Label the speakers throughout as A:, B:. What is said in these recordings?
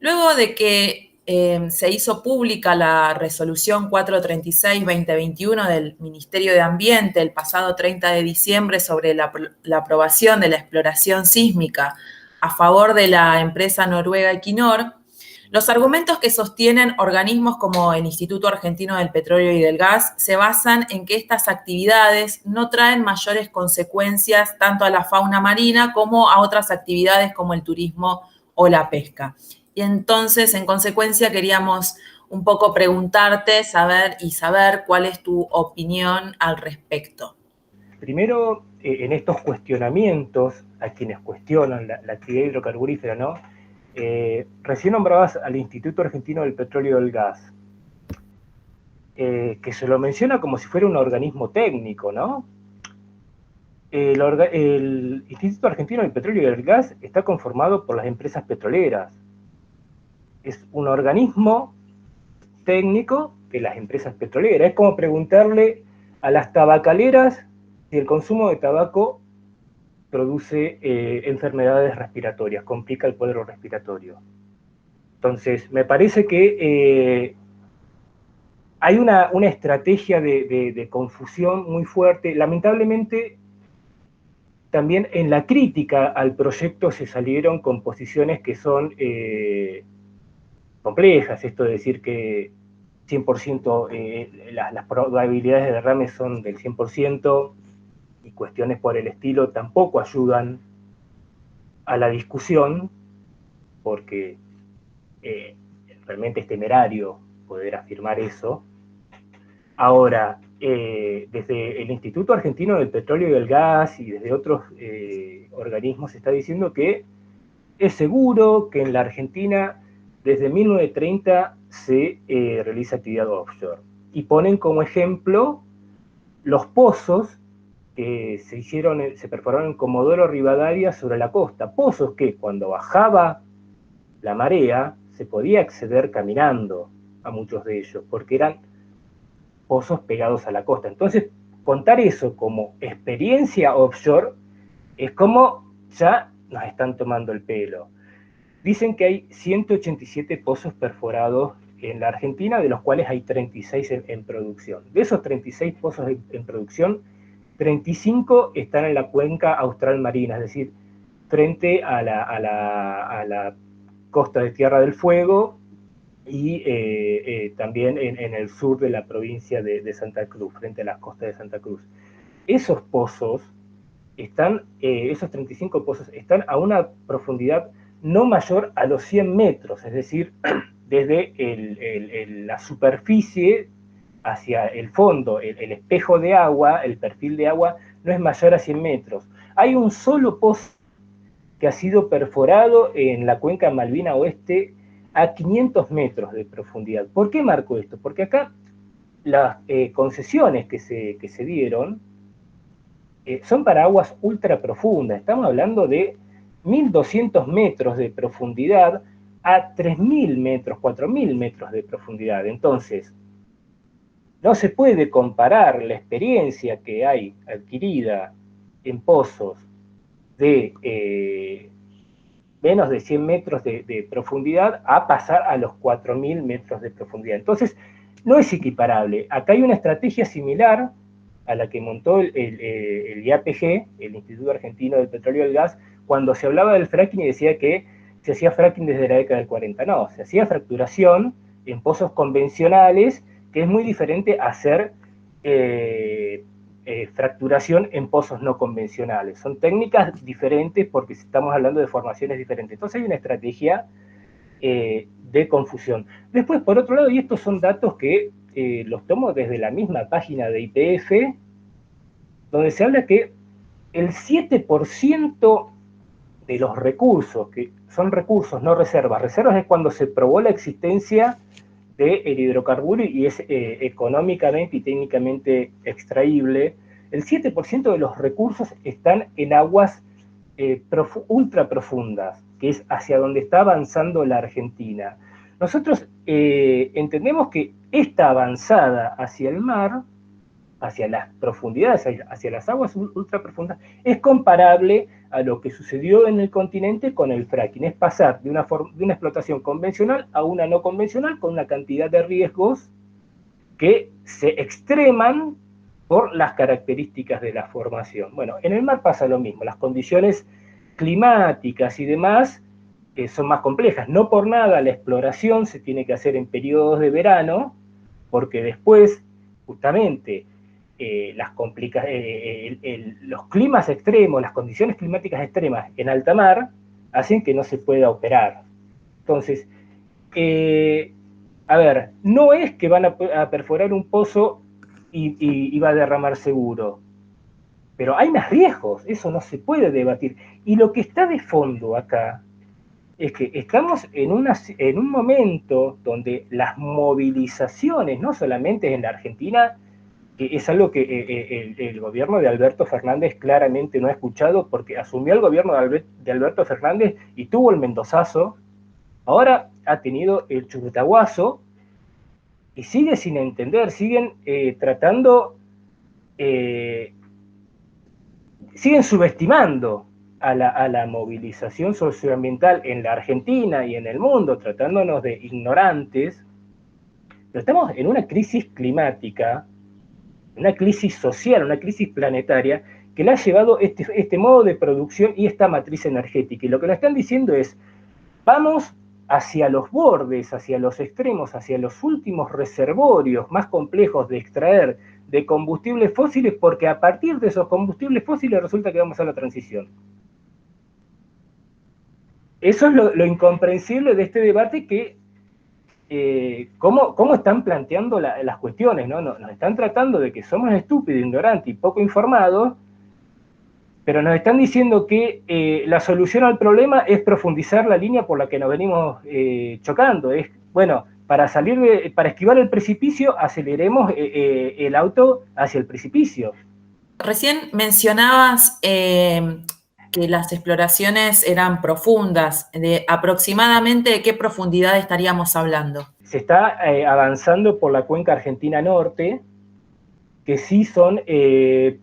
A: Luego de que se hizo pública la resolución 436-2021 del Ministerio de Ambiente el pasado 30 de diciembre sobre la aprobación de la exploración sísmica a favor de la empresa noruega Equinor, los argumentos que sostienen organismos como el Instituto Argentino del Petróleo y del Gas se basan en que estas actividades no traen mayores consecuencias tanto a la fauna marina como a otras actividades como el turismo o la pesca. Y entonces, en consecuencia, queríamos un poco preguntarte, saber cuál es tu opinión al respecto.
B: Primero, en estos cuestionamientos, a quienes cuestionan la actividad hidrocarburífera, ¿no? Recién nombrabas al Instituto Argentino del Petróleo y del Gas, que se lo menciona como si fuera un organismo técnico, ¿no? El Instituto Argentino del Petróleo y del Gas está conformado por las empresas petroleras. Es un organismo técnico de las empresas petroleras. Es como preguntarle a las tabacaleras si el consumo de tabaco produce enfermedades respiratorias, complica el cuadro respiratorio. Entonces, me parece que hay una estrategia de confusión muy fuerte. Lamentablemente, también en la crítica al proyecto se salieron con posiciones que son complejas, esto de decir que 100% las probabilidades de derrame son del 100% y cuestiones por el estilo tampoco ayudan a la discusión, porque realmente es temerario poder afirmar eso. Ahora, desde el Instituto Argentino del Petróleo y del Gas y desde otros organismos se está diciendo que es seguro que en la Argentina desde 1930 se realiza actividad offshore. Y ponen como ejemplo los pozos que se perforaron en Comodoro Rivadavia sobre la costa. Pozos que cuando bajaba la marea se podía acceder caminando a muchos de ellos, porque eran pozos pegados a la costa. Entonces, contar eso como experiencia offshore es como ya nos están tomando el pelo. Dicen que hay 187 pozos perforados en la Argentina, de los cuales hay 36 en producción. De esos 36 pozos en producción, 35 están en la cuenca austral marina, es decir, frente a la costa de Tierra del Fuego y también en el sur de la provincia de Santa Cruz, frente a las costas de Santa Cruz. Esos pozos esos 35 pozos están a una profundidad no mayor a los 100 metros, es decir, desde la superficie hacia el fondo, el espejo de agua, el perfil de agua, no es mayor a 100 metros. Hay un solo pozo que ha sido perforado en la cuenca Malvina Oeste a 500 metros de profundidad. ¿Por qué marco esto? Porque acá las concesiones que se dieron son para aguas ultra profundas. Estamos hablando de 1.200 metros de profundidad a 3.000 metros, 4.000 metros de profundidad. Entonces, no se puede comparar la experiencia que hay adquirida en pozos de menos de 100 metros de profundidad a pasar a los 4.000 metros de profundidad. Entonces, no es equiparable. Acá hay una estrategia similar a la que montó el IAPG, el Instituto Argentino del Petróleo y del Gas, cuando se hablaba del fracking y decía que se hacía fracking desde la década del 40. No, se hacía fracturación en pozos convencionales, que es muy diferente a hacer fracturación en pozos no convencionales. Son técnicas diferentes porque estamos hablando de formaciones diferentes. Entonces hay una estrategia de confusión. Después, por otro lado, y estos son datos que los tomo desde la misma página de YPF, donde se habla que el 7% de los recursos, que son recursos, no reservas, reservas es cuando se probó la existencia del hidrocarburo y es económicamente y técnicamente extraíble, el 7% de los recursos están en aguas ultra profundas, que es hacia donde está avanzando la Argentina. Nosotros entendemos que esta avanzada hacia el mar, hacia las profundidades, hacia las aguas ultra profundas, es comparable a lo que sucedió en el continente con el fracking, es pasar de una explotación convencional a una no convencional con una cantidad de riesgos que se extreman por las características de la formación. Bueno, en el mar pasa lo mismo, las condiciones climáticas y demás son más complejas. No por nada la exploración se tiene que hacer en periodos de verano, porque después, justamente, los climas extremos, las condiciones climáticas extremas en alta mar, hacen que no se pueda operar. Entonces, a ver, no es que van a perforar un pozo y va a derramar seguro, pero hay más riesgos, eso no se puede debatir. Y lo que está de fondo acá es que estamos en un momento donde las movilizaciones, no solamente en la Argentina, que es algo que el gobierno de Alberto Fernández claramente no ha escuchado, porque asumió el gobierno de Alberto Fernández y tuvo el mendozazo, ahora ha tenido el churutaguazo, y sigue sin entender, siguen tratando, siguen subestimando a la movilización socioambiental en la Argentina y en el mundo, tratándonos de ignorantes. Pero estamos en una crisis climática, una crisis social, una crisis planetaria, que le ha llevado este modo de producción y esta matriz energética. Y lo que nos están diciendo es, vamos hacia los bordes, hacia los extremos, hacia los últimos reservorios más complejos de extraer de combustibles fósiles, porque a partir de esos combustibles fósiles resulta que vamos a la transición. Eso es lo incomprensible de este debate, que cómo están planteando las cuestiones, ¿no? Nos están tratando de que somos estúpidos, ignorantes y poco informados, pero nos están diciendo que la solución al problema es profundizar la línea por la que nos venimos chocando. Es, bueno, para esquivar el precipicio, aceleremos el auto hacia el precipicio.
A: Recién mencionabas que las exploraciones eran profundas. ¿Aproximadamente de qué profundidad estaríamos hablando?
B: Se está avanzando por la cuenca argentina norte, que sí son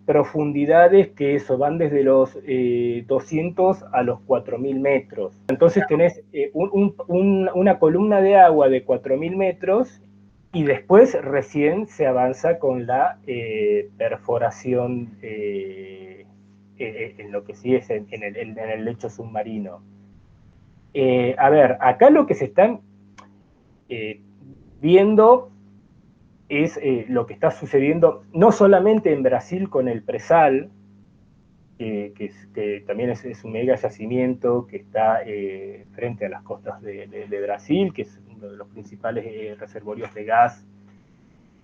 B: profundidades que eso van desde los 200 a los 4.000 metros. Entonces tenés una columna de agua de 4.000 metros y después recién se avanza con la perforación en lo que sí es en el lecho submarino. A ver, acá lo que se están viendo es lo que está sucediendo no solamente en Brasil con el presal, que también es un mega yacimiento que está frente a las costas de Brasil, que es uno de los principales reservorios de gas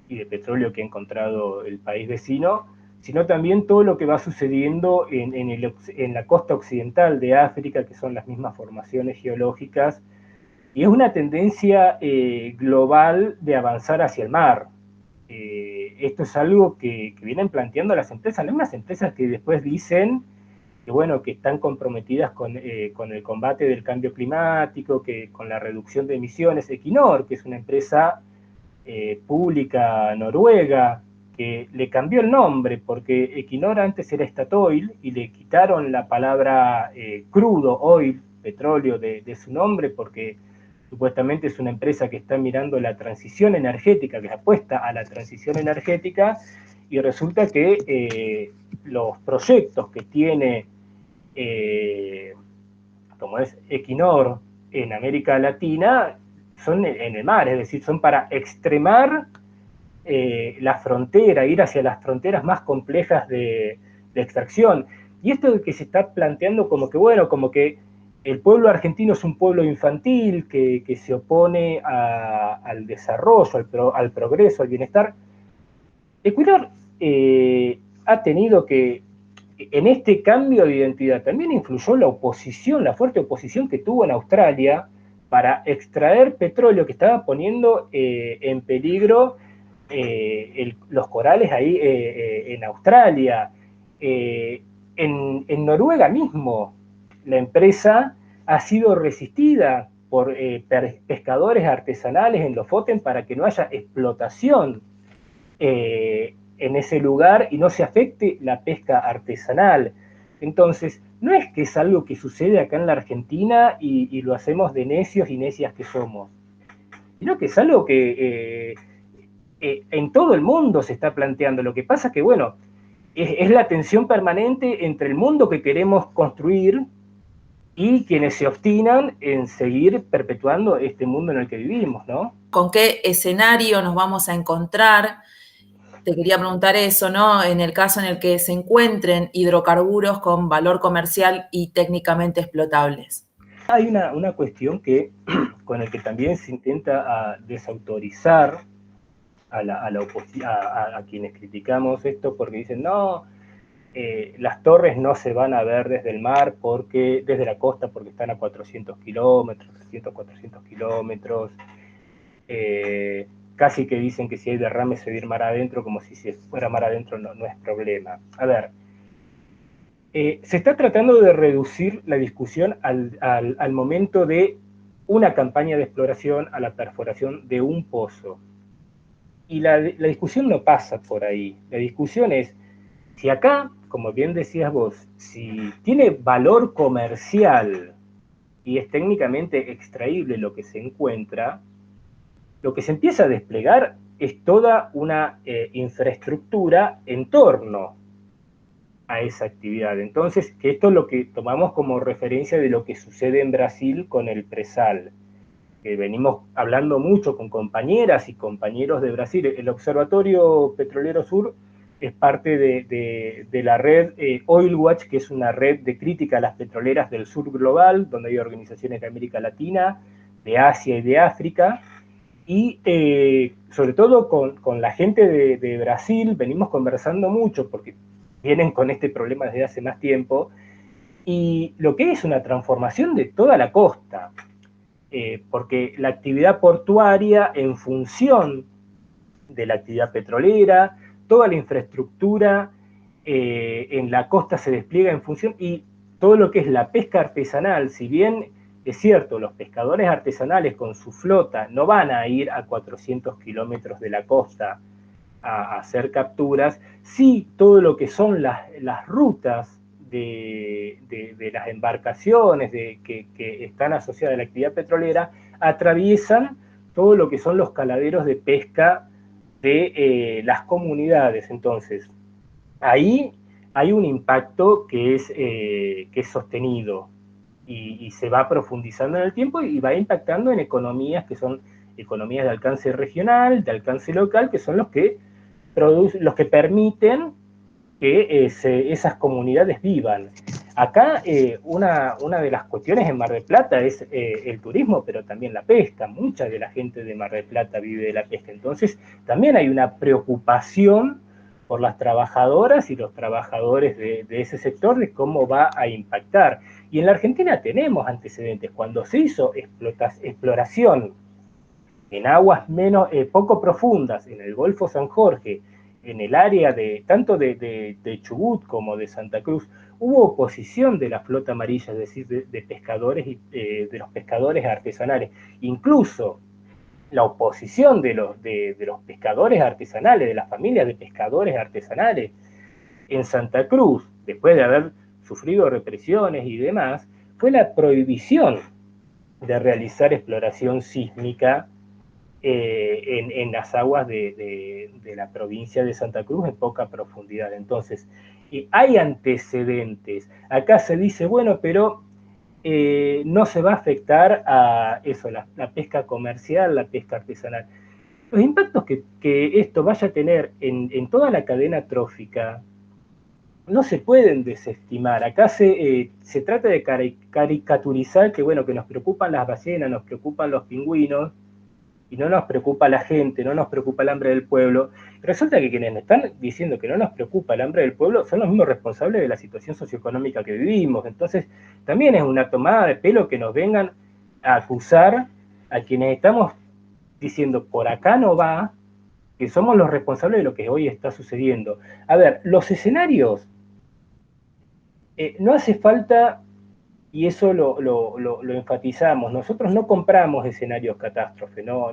B: y de petróleo que ha encontrado el país vecino, sino también todo lo que va sucediendo en la costa occidental de África, que son las mismas formaciones geológicas, y es una tendencia global de avanzar hacia el mar. Esto es algo que vienen planteando las empresas, algunas empresas que después dicen que, bueno, que están comprometidas con el combate del cambio climático, que con la reducción de emisiones. Equinor, que es una empresa pública noruega, que le cambió el nombre, porque Equinor antes era Statoil, y le quitaron la palabra crudo, oil, petróleo, de su nombre, porque supuestamente es una empresa que está mirando la transición energética, que apuesta a la transición energética, y resulta que los proyectos que tiene, como es Equinor en América Latina, son en el mar, es decir, son para extremar la frontera, ir hacia las fronteras más complejas de extracción. Y esto de que se está planteando como que, bueno, como que el pueblo argentino es un pueblo infantil que se opone al desarrollo, al progreso, al bienestar. Ecuador ha tenido que, en este cambio de identidad, también influyó la oposición, la fuerte oposición que tuvo en Australia para extraer petróleo, que estaba poniendo en peligro los corales ahí en Australia. En Noruega mismo, la empresa ha sido resistida por pescadores artesanales en Lofoten para que no haya explotación en ese lugar y no se afecte la pesca artesanal. Entonces, no es que es algo que sucede acá en la Argentina y lo hacemos de necios y necias que somos, sino que es algo que en todo el mundo se está planteando. Lo que pasa es que, bueno, es la tensión permanente entre el mundo que queremos construir y quienes se obstinan en seguir perpetuando este mundo en el que vivimos, ¿no?
A: ¿Con qué escenario nos vamos a encontrar? Te quería preguntar eso, ¿no? En el caso en el que se encuentren hidrocarburos con valor comercial y técnicamente explotables.
B: Hay una cuestión que, con el que también se intenta desautorizar a quienes criticamos esto, porque dicen, no, las torres no se van a ver desde el mar, desde la costa, porque están a 400 kilómetros, 300, 400 kilómetros. Casi que dicen que si hay derrame se va a ir mar adentro, como si fuera mar adentro no es problema. A ver, se está tratando de reducir la discusión al momento de una campaña de exploración, a la perforación de un pozo. Y la discusión no pasa por ahí. La discusión es, si acá, como bien decías vos, si tiene valor comercial y es técnicamente extraíble lo que se encuentra, lo que se empieza a desplegar es toda una infraestructura en torno a esa actividad. Entonces, que esto es lo que tomamos como referencia de lo que sucede en Brasil con el presal. Venimos hablando mucho con compañeras y compañeros de Brasil. El Observatorio Petrolero Sur es parte de la red Oil Watch, que es una red de crítica a las petroleras del sur global, donde hay organizaciones de América Latina, de Asia y de África. Y sobre todo con la gente de Brasil venimos conversando mucho, porque vienen con este problema desde hace más tiempo, y lo que es una transformación de toda la costa. Porque la actividad portuaria, en función de la actividad petrolera, toda la infraestructura en la costa se despliega en función, y todo lo que es la pesca artesanal, si bien es cierto, los pescadores artesanales con su flota no van a ir a 400 kilómetros de la costa a hacer capturas, sí todo lo que son las rutas de las embarcaciones que están asociadas a la actividad petrolera atraviesan todo lo que son los caladeros de pesca de las comunidades. Entonces, ahí hay un impacto que es sostenido y se va profundizando en el tiempo y va impactando en economías que son economías de alcance regional, de alcance local, que son los que permiten que esas comunidades vivan. Acá una de las cuestiones en Mar del Plata es el turismo, pero también la pesca. Mucha de la gente de Mar del Plata vive de la pesca. Entonces, también hay una preocupación por las trabajadoras y los trabajadores de ese sector de cómo va a impactar. Y en la Argentina tenemos antecedentes. Cuando se hizo exploración en aguas poco profundas, en el Golfo San Jorge, en el área tanto de Chubut como de Santa Cruz, hubo oposición de la flota amarilla, es decir, de pescadores y de los pescadores artesanales. Incluso la oposición de los pescadores artesanales, de las familias de pescadores artesanales en Santa Cruz, después de haber sufrido represiones y demás, fue la prohibición de realizar exploración sísmica en las aguas de la provincia de Santa Cruz en poca profundidad. Entonces, hay antecedentes. Acá se dice, bueno, pero no se va a afectar a eso, la pesca comercial, la pesca artesanal. Los impactos que esto vaya a tener en toda la cadena trófica no se pueden desestimar. Acá se trata de caricaturizar que, bueno, que nos preocupan las ballenas, nos preocupan los pingüinos, y no nos preocupa la gente, no nos preocupa el hambre del pueblo. Resulta que quienes están diciendo que no nos preocupa el hambre del pueblo son los mismos responsables de la situación socioeconómica que vivimos. Entonces, también es una tomada de pelo que nos vengan a acusar a quienes estamos diciendo por acá no va, que somos los responsables de lo que hoy está sucediendo. A ver, los escenarios, no hace falta, y eso lo enfatizamos, nosotros no compramos escenarios catástrofe, no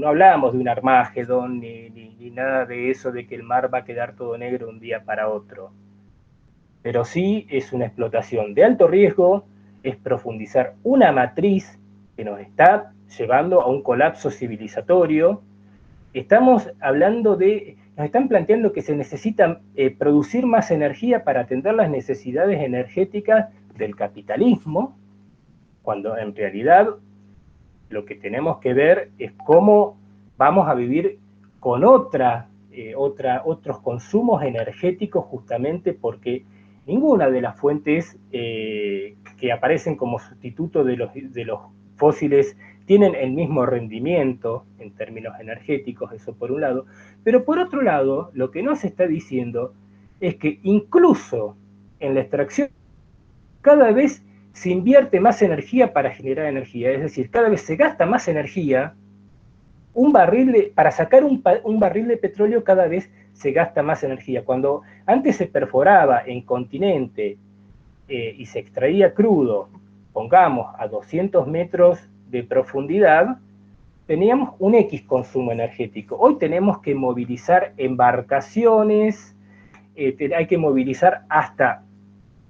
B: hablamos de un Armagedón ni nada de eso de que el mar va a quedar todo negro un día para otro. pero sí es una explotación de alto riesgo, es profundizar una matriz que nos está llevando a un colapso civilizatorio. Estamos hablando nos están planteando que se necesita producir más energía para atender las necesidades energéticas del capitalismo, cuando en realidad lo que tenemos que ver es cómo vamos a vivir con otros consumos energéticos, justamente porque ninguna de las fuentes que aparecen como sustituto de los fósiles tienen el mismo rendimiento en términos energéticos, eso por un lado. Pero por otro lado, lo que no se está diciendo es que incluso en la extracción cada vez se invierte más energía para generar energía, es decir, cada vez se gasta más energía. Para sacar un barril de petróleo cada vez se gasta más energía. Cuando antes se perforaba en continente y se extraía crudo, pongamos a 200 metros de profundidad, teníamos un X consumo energético. Hoy tenemos que movilizar embarcaciones, hay que movilizar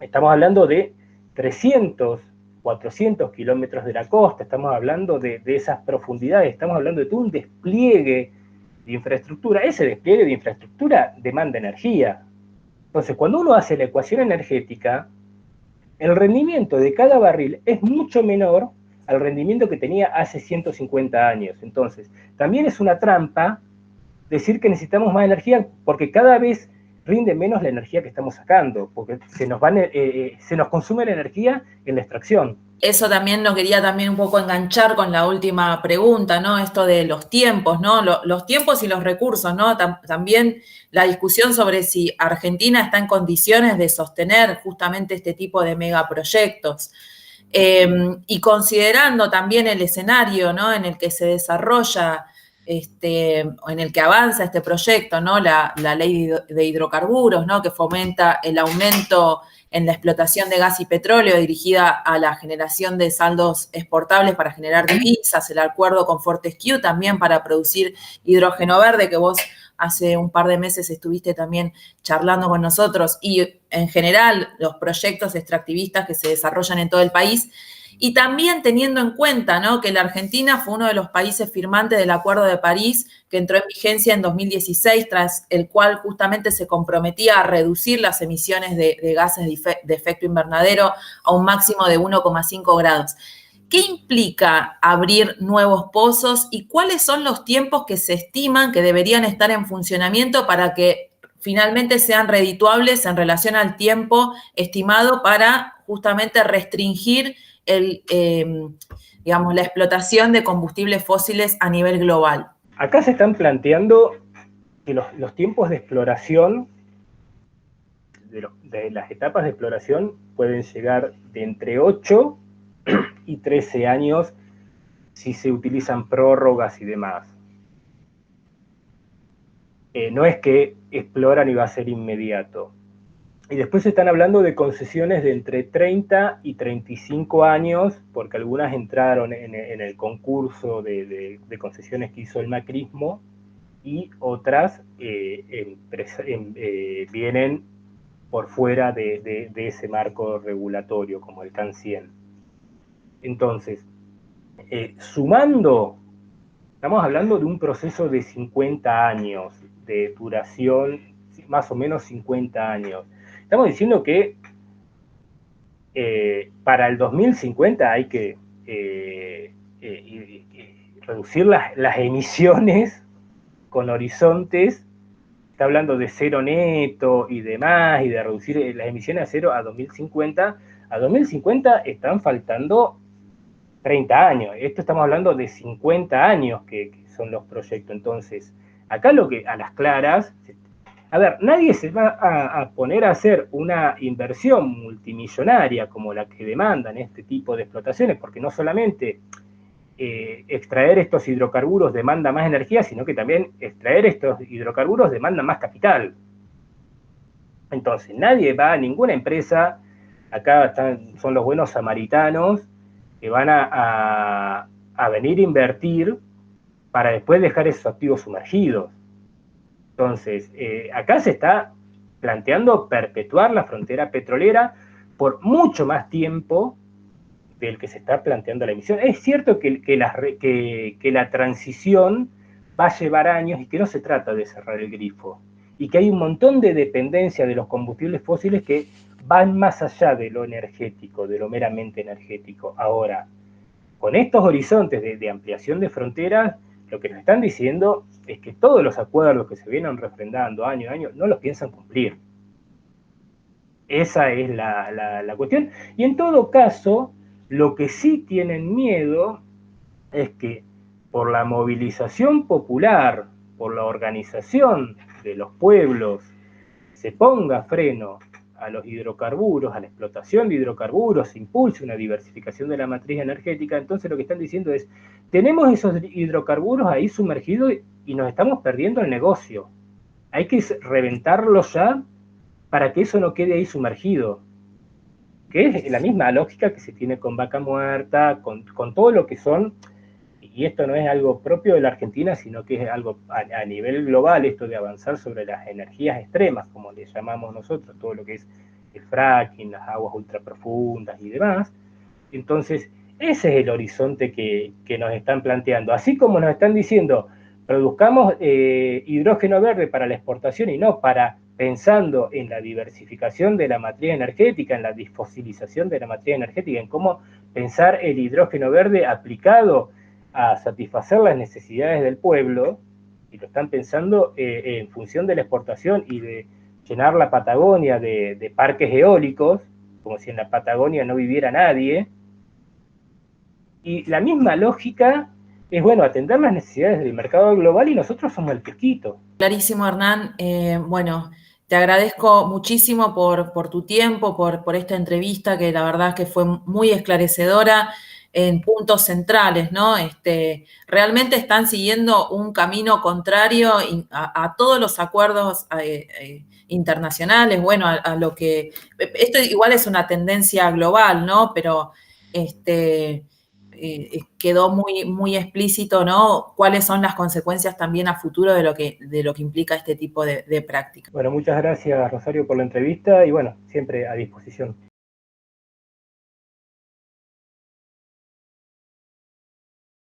B: estamos hablando de 300, 400 kilómetros de la costa, estamos hablando de esas profundidades, estamos hablando de todo un despliegue de infraestructura. Ese despliegue de infraestructura demanda energía. Entonces, cuando uno hace la ecuación energética, el rendimiento de cada barril es mucho menor al rendimiento que tenía hace 150 años. Entonces, también es una trampa decir que necesitamos más energía, porque cada vez rinde menos la energía que estamos sacando, porque se nos consume la energía en la extracción.
A: Eso también lo quería también un poco enganchar con la última pregunta, ¿no? Esto de los tiempos, ¿no? Los tiempos y los recursos, ¿no? También la discusión sobre si Argentina está en condiciones de sostener justamente este tipo de megaproyectos. Y considerando también el escenario, ¿no? En el que se desarrolla, en el que avanza este proyecto, ¿no? La ley de hidrocarburos, ¿no? Que fomenta el aumento en la explotación de gas y petróleo dirigida a la generación de saldos exportables para generar divisas, el acuerdo con Fortescue también para producir hidrógeno verde, que vos hace un par de meses estuviste también charlando con nosotros, y en general los proyectos extractivistas que se desarrollan en todo el país. Y también teniendo en cuenta, ¿no?, que la Argentina fue uno de los países firmantes del Acuerdo de París, que entró en vigencia en 2016, tras el cual justamente se comprometía a reducir las emisiones de gases de efecto invernadero a un máximo de 1,5 grados. ¿Qué implica abrir nuevos pozos y cuáles son los tiempos que se estiman que deberían estar en funcionamiento para que finalmente sean redituables en relación al tiempo estimado para justamente restringir la explotación de combustibles fósiles a nivel global?
B: Acá se están planteando que los tiempos de exploración, de las etapas de exploración, pueden llegar de entre 8 y 13 años si se utilizan prórrogas y demás. No es que exploran y va a ser inmediato. Y después están hablando de concesiones de entre 30 y 35 años, porque algunas entraron en el concurso de concesiones que hizo el macrismo, y otras vienen por fuera de ese marco regulatorio, como el CAN 100. Entonces, sumando, estamos hablando de un proceso de 50 años, de duración, más o menos 50 años. Estamos diciendo que para el 2050 hay que reducir las emisiones con horizontes, está hablando de cero neto y demás, y de reducir las emisiones a cero a 2050. A 2050 están faltando 30 años. Esto estamos hablando de 50 años que son los proyectos. Entonces, acá lo que a las claras, a ver, nadie se va a poner a hacer una inversión multimillonaria como la que demandan este tipo de explotaciones, porque no solamente extraer estos hidrocarburos demanda más energía, sino que también extraer estos hidrocarburos demanda más capital. Entonces, ninguna empresa, acá son los buenos samaritanos, que van a venir a invertir para después dejar esos activos sumergidos. Entonces, acá se está planteando perpetuar la frontera petrolera por mucho más tiempo del que se está planteando la emisión. Es cierto que la transición va a llevar años y que no se trata de cerrar el grifo, y que hay un montón de dependencia de los combustibles fósiles que van más allá de lo energético, de lo meramente energético. Ahora, con estos horizontes de ampliación de fronteras, lo que nos están diciendo es que todos los acuerdos que se vienen refrendando año a año no los piensan cumplir. Esa es la cuestión. Y en todo caso, lo que sí tienen miedo es que por la movilización popular, por la organización de los pueblos, se ponga freno a los hidrocarburos, a la explotación de hidrocarburos, se impulse una diversificación de la matriz energética. Entonces lo que están diciendo es, tenemos esos hidrocarburos ahí sumergidos y nos estamos perdiendo el negocio. Hay que reventarlos ya para que eso no quede ahí sumergido. Que es la misma lógica que se tiene con Vaca Muerta, con todo lo que son, y esto no es algo propio de la Argentina, sino que es algo a nivel global, esto de avanzar sobre las energías extremas, como le llamamos nosotros, todo lo que es el fracking, las aguas ultraprofundas y demás. Entonces, ese es el horizonte que nos están planteando. Así como nos están diciendo, produzcamos hidrógeno verde para la exportación y no para pensando en la diversificación de la matriz energética, en la desfosilización de la matriz energética, en cómo pensar el hidrógeno verde aplicado a satisfacer las necesidades del pueblo, y lo están pensando en función de la exportación y de llenar la Patagonia de parques eólicos, como si en la Patagonia no viviera nadie. Y la misma lógica es, bueno, atender las necesidades del mercado global y nosotros somos el pesquito.
A: Clarísimo, Hernán. Bueno, te agradezco muchísimo por tu tiempo, por esta entrevista, que la verdad que fue muy esclarecedora en puntos centrales, ¿no? Realmente están siguiendo un camino contrario a todos los acuerdos internacionales, bueno, a lo que... Esto igual es una tendencia global, ¿no? Pero quedó muy explícito, ¿no? Cuáles son las consecuencias también a futuro de lo que implica este tipo de práctica.
B: Bueno, muchas gracias, Rosario, por la entrevista y bueno, siempre a disposición.